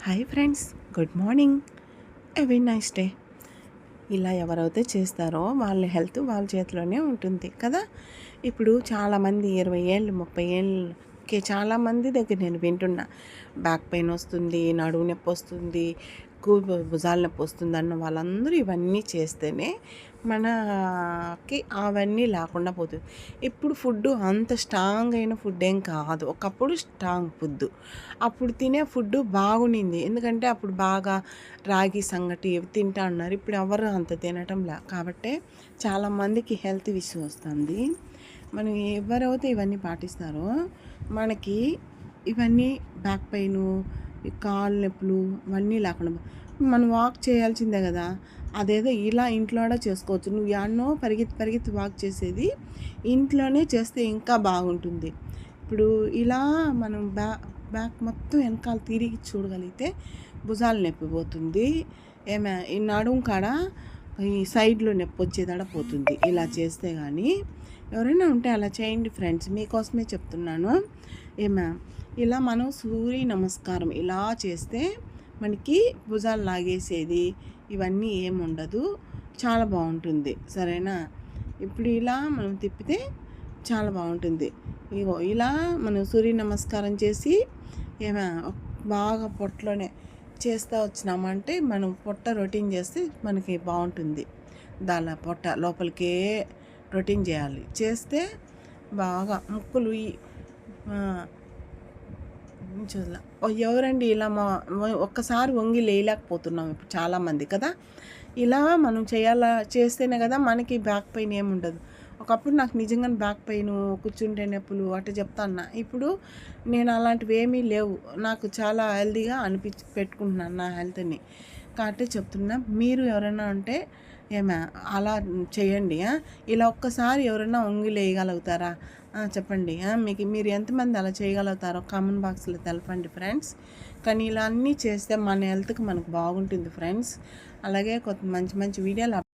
Hi friends, good morning, every nice day. ఇలా ఎవరైతే చేస్తారో వాళ్ళ హెల్త్ వాళ్ళ చేతిలోనే ఉంటుంది కదా. ఇప్పుడు చాలామంది 20 ఏళ్ళు 30 ఏళ్ళకి చాలామంది దగ్గర నేను వింటున్నా, బ్యాక్ పెయిన్ వస్తుంది, నడుము నొప్పి వస్తుంది, భుజాల నొప్పి వస్తుంది అన్న వాళ్ళందరూ ఇవన్నీ చేస్తేనే మనకి అవన్నీ లేకుండా పోతుంది. ఇప్పుడు ఫుడ్ అంత స్ట్రాంగ్ అయిన ఫుడ్ ఏం కాదు, ఒకప్పుడు స్ట్రాంగ్ ఫుడ్, అప్పుడు తినే ఫుడ్ బాగుండింది. ఎందుకంటే అప్పుడు బాగా రాగి సంగటి తింటా ఉన్నారు. ఇప్పుడు ఎవరు అంత తినటం లే, కాబట్టి చాలామందికి హెల్త్ ఇష్యూ వస్తుంది. మనం ఎవరైతే ఇవన్నీ పాటిస్తారో మనకి ఇవన్నీ బ్యాక్ పెయిన్, కాళ్ళ నొప్పులు ఇవన్నీ లేకుండా మనం వాక్ చేయాల్సిందే కదా. అదేదో ఇలా ఇంట్లోనే చేసుకోవచ్చు. నువ్వు ఎన్నో పరిగెత్తి వాక్ చేసేది ఇంట్లోనే చేస్తే ఇంకా బాగుంటుంది. ఇప్పుడు ఇలా మనం బ్యాక్ మొత్తం వెనకాల తిరిగి చూడగలిగితే భుజాలు నొప్పి పోతుంది. ఈ నడుము కాడ ఈ సైడ్లో నొప్పి వచ్చేదాడ పోతుంది ఇలా చేస్తే. కానీ ఎవరైనా ఉంటే అలా చేయండి ఫ్రెండ్స్, మీకోసమే చెప్తున్నాను. ఇలా మనం సూర్య నమస్కారం ఇలా చేస్తే మనకి భుజాలు లాగేసేది ఇవన్నీ ఏముండదు, చాలా బాగుంటుంది. సరేనా? ఇప్పుడు ఇలా మనం తిప్పితే చాలా బాగుంటుంది. ఇగో ఇలా మనం సూర్య నమస్కారం చేసి బాగా పొట్టలోనే చేస్తూ వచ్చినామంటే మనం పొట్ట రొటీన్ చేస్తే మనకి బాగుంటుంది. దాని పొట్ట లోపలికే రొటీన్ చేయాలి. చేస్తే బాగా ముక్కులు ఎవరండి ఇలా ఒక్కసారి వంగి లేయలేకపోతున్నాం ఇప్పుడు చాలామంది కదా. ఇలా మనం చేస్తేనే కదా మనకి బ్యాక్ పెయిన్ ఏముండదు. ఒకప్పుడు నాకు నిజంగానే బ్యాక్ పెయిన్, కూర్చుంటే నొప్పులు అట్లా చెప్తాను. ఇప్పుడు నేను అలాంటివి ఏమీ లేవు, నాకు చాలా హెల్తీగా పెట్టుకుంటున్నాను నా హెల్త్ని. కాబట్టి చెప్తున్నా, మీరు ఎవరైనా ఉంటే అలా చేయండి. ఇలా ఒక్కసారి ఎవరైనా వంగి లేయగలుగుతారా చెప్పండి. మీరు ఎంతమంది అలా చేయగలుగుతారో కామెంట్ బాక్స్లో తెలపండి ఫ్రెండ్స్. కానీ ఇలా అన్నీ చేస్తే మన హెల్త్కి మనకు బాగుంటుంది ఫ్రెండ్స్. అలాగే మంచి మంచి వీడియోలు